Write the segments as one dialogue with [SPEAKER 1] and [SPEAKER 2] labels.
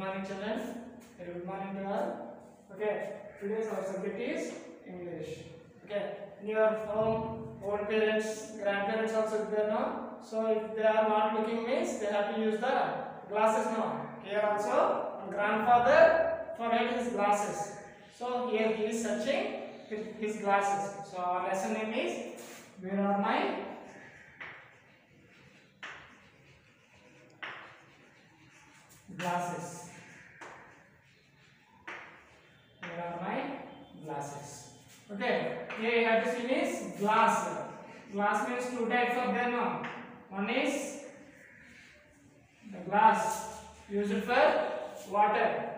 [SPEAKER 1] morning, children. Very good morning to all. Okay, today's our subject is English. Okay, in your home, old parents, grandparents also there now. So if they are not looking means they have to use the glasses now. Here also, grandfather forgot his glasses. So here he is searching his glasses. So our lesson name is Where are my glasses? Where are my glasses? Okay, here you have to see is glass. Glass means two types of them now. One is the glass used for water,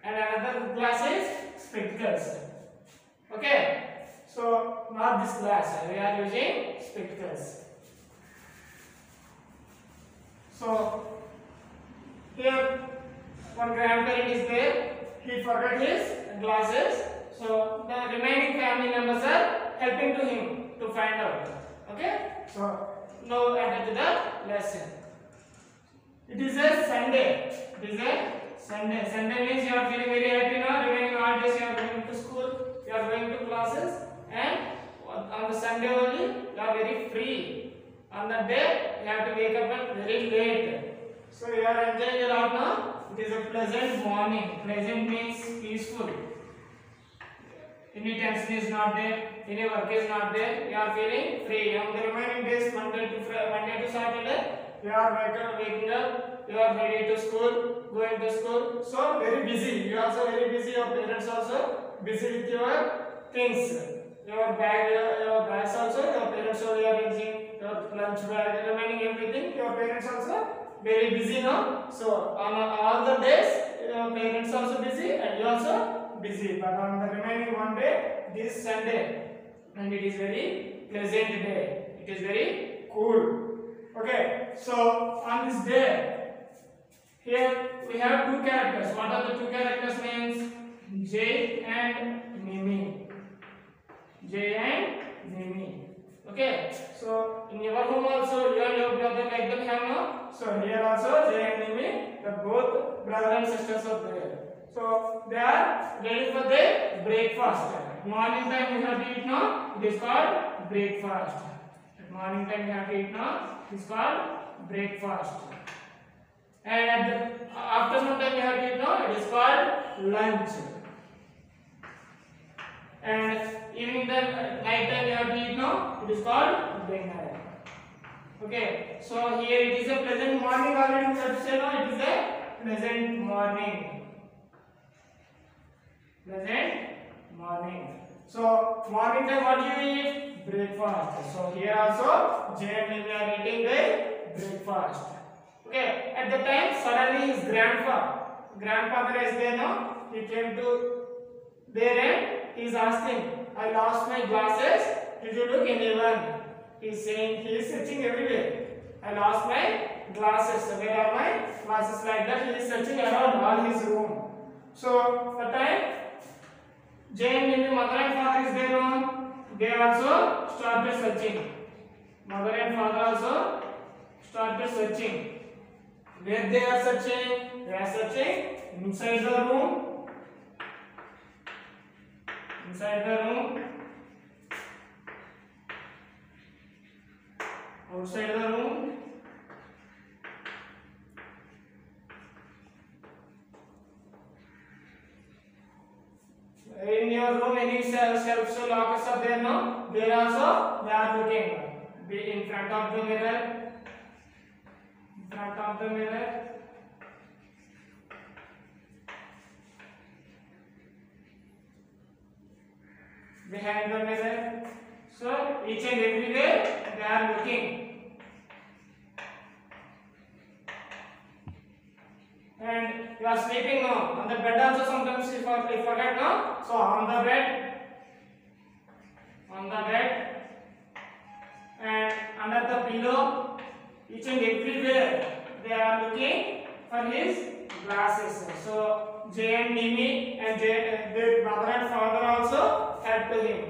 [SPEAKER 1] and another glass is spectacles. Okay, so not this glass, we are using spectacles. So here one grandparent is there, he forgot his glasses, so the remaining family members are helping to him to find out. Okay, so now added to the lesson. It is a Sunday. It is a Sunday. Sunday means you are feeling very happy now. Remaining all days you are going to school, you are going to classes, and on the Sunday only you are very free. On that day you have to wake up at very late. So you are enjoying a lot now. It is a pleasant morning. Pleasant means peaceful. Any tension is not there. Any work is not there. You are feeling free. On the remaining days, Monday to Saturday, you are waking up. You are ready to school, going to school. So very busy. You are also very busy. Your parents also busy with your things. Your bags also. Your parents also arranging your lunch bag, remaining everything. Your parents also very busy now. So on all the days, your parents also busy and you also busy. But on the remaining one day, this Sunday, and it is very pleasant day. It is very cool. Okay. So on this day, here we have two characters. What are the two characters names? Jay and Mimi. Jay and Mimi. Okay. So in your home also, you and your brother like them have no. So here also Jay and Mimi, the both brother and sisters are there. So they are ready for their breakfast. At morning time you have to eat now. It is called breakfast. At morning time you have to eat now. It is called breakfast. And at the afternoon time you have to eat now. It is called lunch. And evening time, night time you have to eat now. It is called dinner. Okay. So here it is a pleasant morning already. We have to say now. It is a pleasant morning. Pleasant morning. So morning time what do you eat? Breakfast. So here also Jay and Mimi are eating their breakfast. Okay. At the time suddenly his grandfather is there now. He came to there and he is asking, I lost my glasses. Did you look anywhere? He is saying, he is searching everywhere. I lost my glasses. Where are my glasses? Like that he is searching around all his room. So the time Jay and Mimi, mother and father is there now. They also started searching. Mother and father also started searching. Where they are searching? They are searching inside the room. Inside the room. Outside the room. In your room, any shelves or lockers are there now. There also they are looking. Be in front of the mirror. In front of the mirror. Behind the mirror. So each and everywhere they are looking. And you are sleeping now. On the bed also sometimes you forget now. So on the bed, and under the pillow, each and everywhere they are looking for his glasses. So Jay and Mimi and their mother and father also helped to him.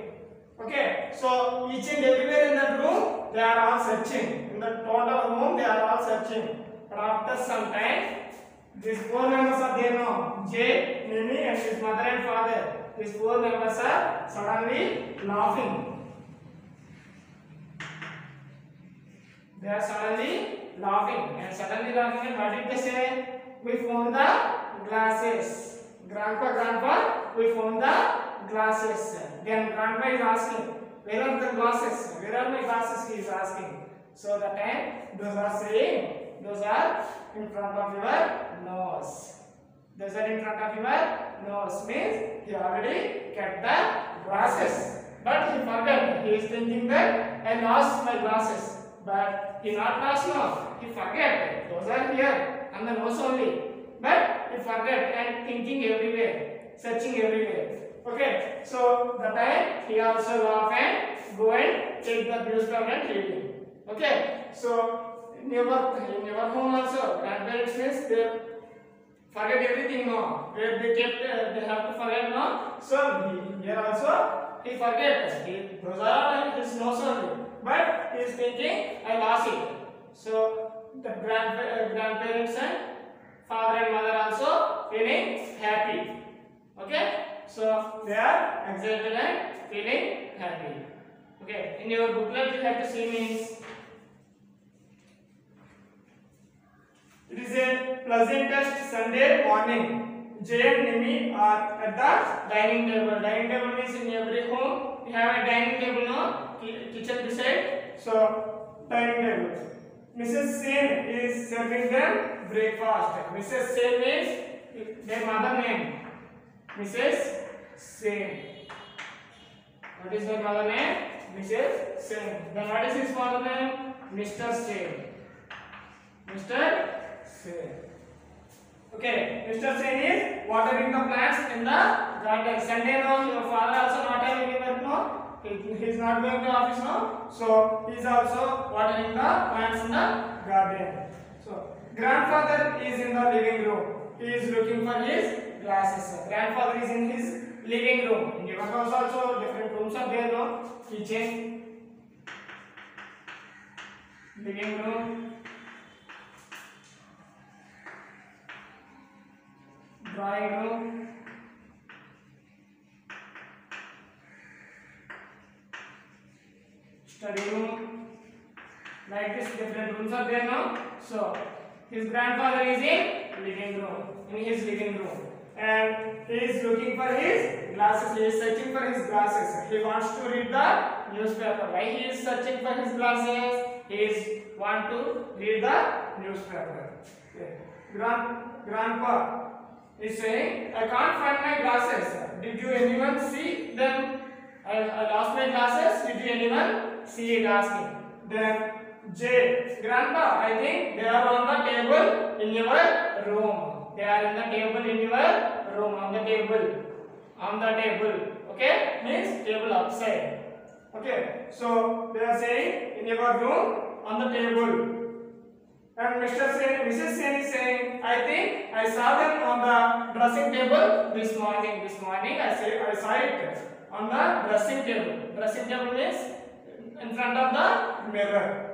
[SPEAKER 1] Okay. So each and everywhere in that room they are all searching. In the total room they are all searching. But after some time, These four members are there now. Jay, Mimi, and his mother and father. These four members are suddenly laughing. They are suddenly laughing. And suddenly laughing, and what did they say? We found the glasses. Grandpa, we found the glasses. Then grandpa is asking, where are the glasses? Where are my glasses? He is asking. So that time, those are saying, those are in front of your nose. Those are in front of your nose means he already kept the glasses. But he forgot. He is thinking that I lost my glasses. But he not lost now. He forget. Those are here on the nose only. But he forget and thinking everywhere, searching everywhere. Okay. So the time he also laugh and go and take the newspaper and reading. Okay. So in your home also, grandparents means they forget everything now. Where they kept, they have to forget now. So here also he forget. Those are his nose only. But he is thinking, I lost it. So the grandparents and father and mother also feeling happy. Okay. So they are excited and feeling happy. Okay. In your booklet you have to see means. It is a pleasantest Sunday morning. Jay and Mimi are at the dining table. Dining table means in every home we have a dining table, no? Kitchen beside. So dining table. Mrs. Sen is serving them breakfast. Mrs. Sen is their mother name. Mrs. Sen. What is their mother name? Mrs. Sen. Then what is his father name? Mr. Sen. Mr. Sen. Okay, Mr. Sen is watering the plants in the garden. Sunday no, your father also not having any work no. He is not going to office no. So he is also watering the plants in the garden. So grandfather is in the living room. He is looking for his glasses. Grandfather is in his living room. In your house also different rooms are there no. Kitchen, living room, drawing room, study room. Like this, different rooms are there now. So his grandfather is in living room, in his living room, and he is looking for his glasses. He is searching for his glasses. He wants to read the newspaper. Why he is searching for his glasses? He is want to read the newspaper. Okay. Grandpa is saying, I can't find my glasses. Did you anyone see them? I lost my glasses. Did you anyone see it? Asking. Then Jay, Grandpa, I think they are on the table in your room. They are in the table in your room. On the table. On the table. Okay? Means table outside. Okay. So they are saying in your room on the table. And Mrs. Sen is saying, I think I saw them on the dressing table this morning. This morning I saw it on the dressing table. Dressing table means in front of the mirror.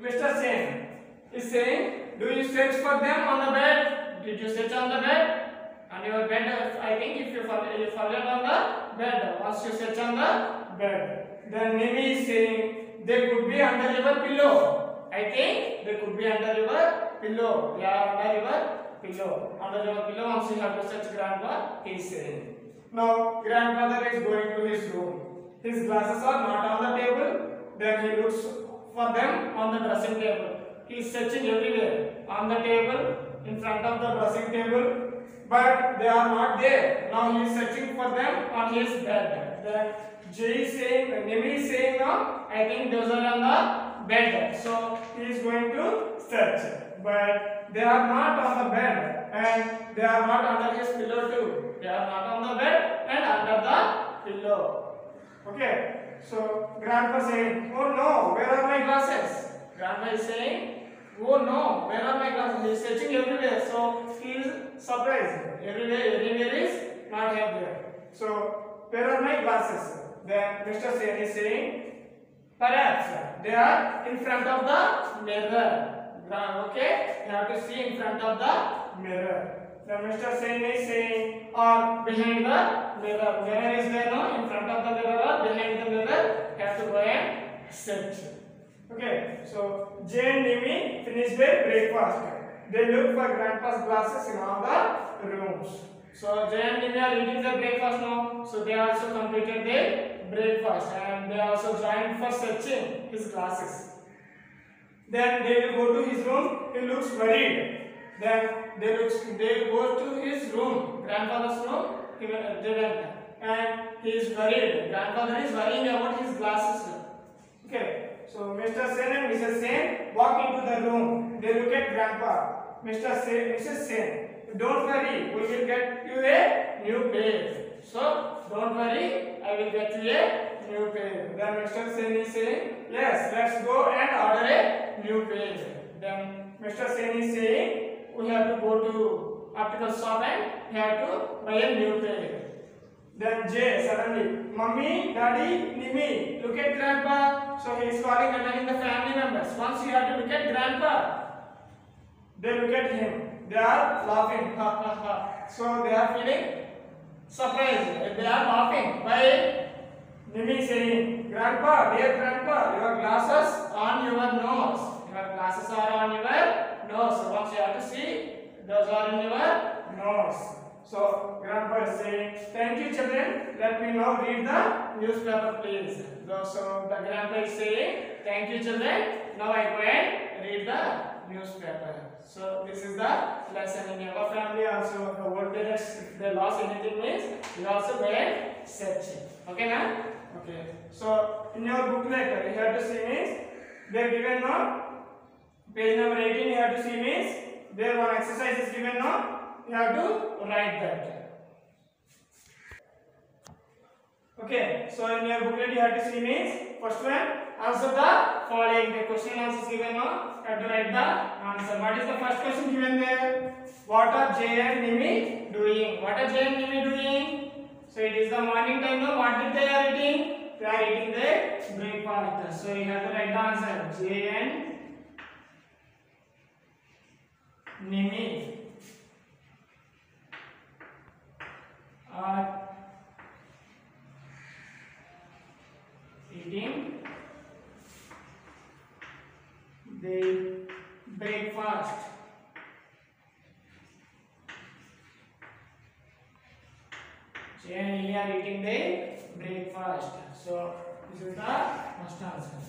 [SPEAKER 1] Mr. Sen is saying, do you search for them on the bed? Did you search on the bed? On your bed, I think if you forget on the bed, once you search on the bed. Then Mimi is saying, they could be under your pillow. I think they could be under your pillow. They are under your pillow. Under your pillow, once you have to search Grandpa, he is saying. Now, grandfather is going to his room. His glasses are not on the table. Then he looks for them on the dressing table. He is searching everywhere. On the table, in front of the dressing table. But they are not there. Now he is searching for them on his bed. Then Jay is saying, Nemi is saying now, I think those are on the bed. So he is going to search. But they are not on the bed. And they are not under his pillow too. They are not on the bed and under the pillow. Okay. So Grandpa saying, oh no, where are my glasses? Grandpa is saying, oh no, where are my glasses? He is searching everywhere. So he is surprised. Everywhere is not there. So where are my glasses? Then Mr. Sen is saying, perhaps they are in front of the mirror. Okay, you have to see in front of the mirror. The Mr. Sen is saying, or behind the mirror. Mirror is there, no? In front of the mirror or behind the mirror. You have to go and sit. Okay, so Jay and Nimi finished their breakfast. They look for grandpa's glasses in all the rooms. So Jay and Nimi are eating their breakfast now. So they also completed their breakfast and they also joined for searching his glasses. Then they will go to his room. He looks worried. Then they go to his room, grandfather's room. They went and he is worried. Grandfather is worrying about his glasses. Okay. So Mr. Sen and Mrs. Sen walk into the room. They look at grandpa. Mrs. Sen, don't worry, we will get you a new pair. So don't worry, I will get you a new pair. Then Mr. Sen is saying, yes, let's go and order a new pair. Then Mr. Sen is saying, we have to go to optical shop and we have to buy a new pair. Then Jay suddenly, Mummy, Daddy, Nimi, look at Grandpa. So he is calling again the family members. Once you have to look at Grandpa, they look at him. They are laughing. Ha ha ha. So they are feeling surprised. They are laughing. Why? Nimi saying, Grandpa, dear Grandpa, your glasses on your nose. Your glasses are on your nose. So once you have to see, those are in your nose. So Grandpa is saying, thank you children, let me now read the newspaper please. So the Grandpa is saying, thank you children, now I go and read the newspaper. So this is the lesson in your family also. The word parents, if they lost anything means, you also go and search it. Okay na? Okay. So in your booklet, you have to see means, they are given now, page number 18 you have to see means, there one exercise is given now. You have to write that. Okay, so in your booklet you have to see means first one, answer the following. The question answers given now. You have to write the answer. What is the first question given there? What are Jay and Nimi doing? What are Jay and Nimi doing? So it is the morning time now. What did they are eating? They are eating the breakfast. So you have to write the answer. Jay and Nimi are eating the breakfast. Jay and Nimi are eating the breakfast. So this is the first answer.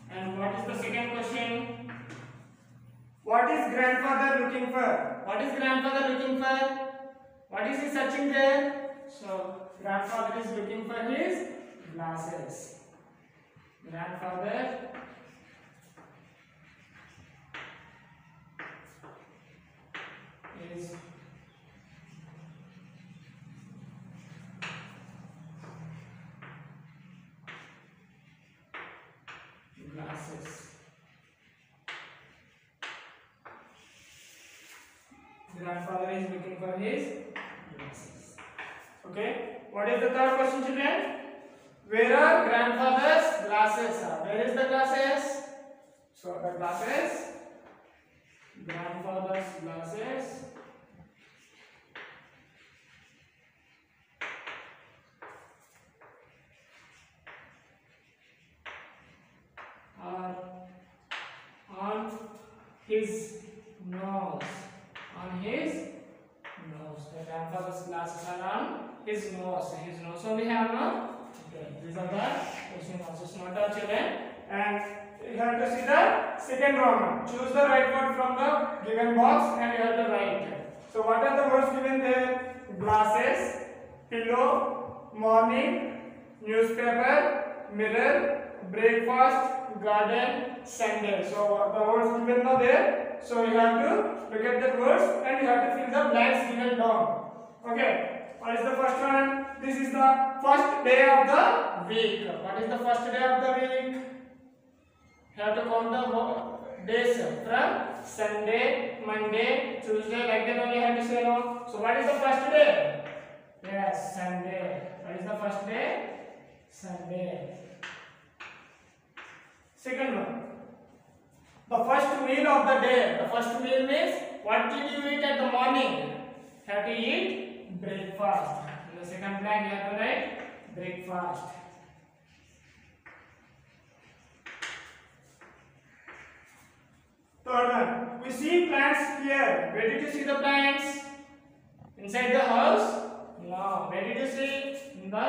[SPEAKER 1] And what is the second question? What is grandfather looking for? What is grandfather looking for? What is he searching there? So grandfather is looking for his glasses. Grandfather is glasses. Grandfather is looking for his glasses. Okay. What is the third question, children? Where are grandfather's glasses? Where is the glasses? So the glasses, grandfather's glasses are on his nose. On his nose. The grandfather's glasses are on his nose. His nose only have no. Okay. These are the question answers. Note down, children. And you have to see the second row. Choose the right word from the given box and you have to write. So what are the words given there? Glasses, pillow, morning, newspaper, mirror, breakfast, garden, Sunday. So the words given are there. So you have to look at the words and you have to fill the blanks given down. Okay. What is the first one? This is the first day of the week. What is the first day of the week? You have to count the days from Sunday, Monday, Tuesday, like that only you have to say no. So what is the first day? Yes, Sunday. What is the first day? Sunday. Second one. The first meal of the day. The first meal means what did you eat at the morning? Have to eat breakfast. In the second blank you have to write breakfast. Third one. We see plants here. Where did you see the plants? Inside the house? No. Where did you see? In the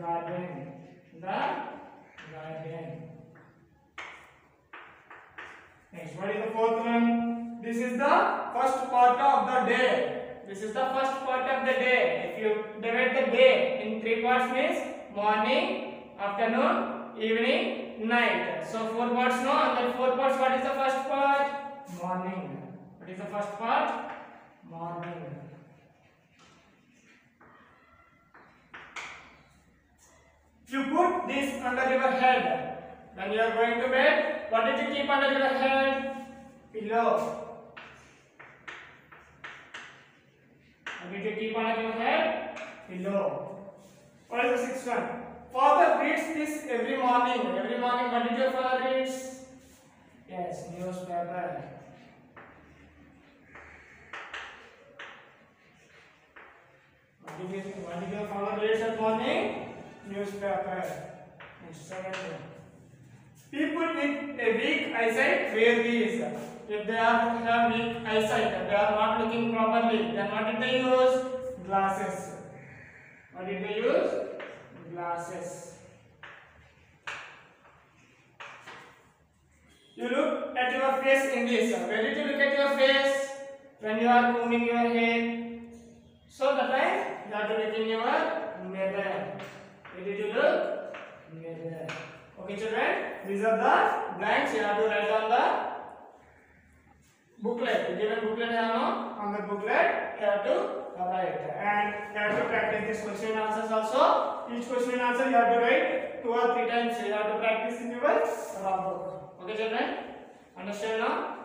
[SPEAKER 1] garden. The garden. Next, what is the fourth one? This is the first part of the day. This is the first part of the day. If you divide the day in three parts means morning, afternoon, evening, night. So 4 parts no, and then 4 parts what is the first part? Morning. What is the first part? Morning. You put this under your head. When you are going to bed, what did you keep under your head? Pillow. What did you keep under your head? Pillow. What is the sixth one? Father reads this every morning. Every morning, what did your father read? Yes, newspaper. What did your father read at morning? Newspaper. Next, seventh one. People with a weak eyesight wear these. If they have weak eyesight, they are not looking properly, then what did they use? Glasses. What did they use? Glasses. You look at your face in this. Where did you look at your face? When you are combing your hair. So the time you have to look in your mirror. Where did you look? Mirror. Okay children, these are the blanks you have to write on the booklet. The given booklet on the booklet you have to write, and you have to practice this question and answers also. Each question and answer you have to write 2 or 3 times. You have to practice in your book. Okay children, understand now?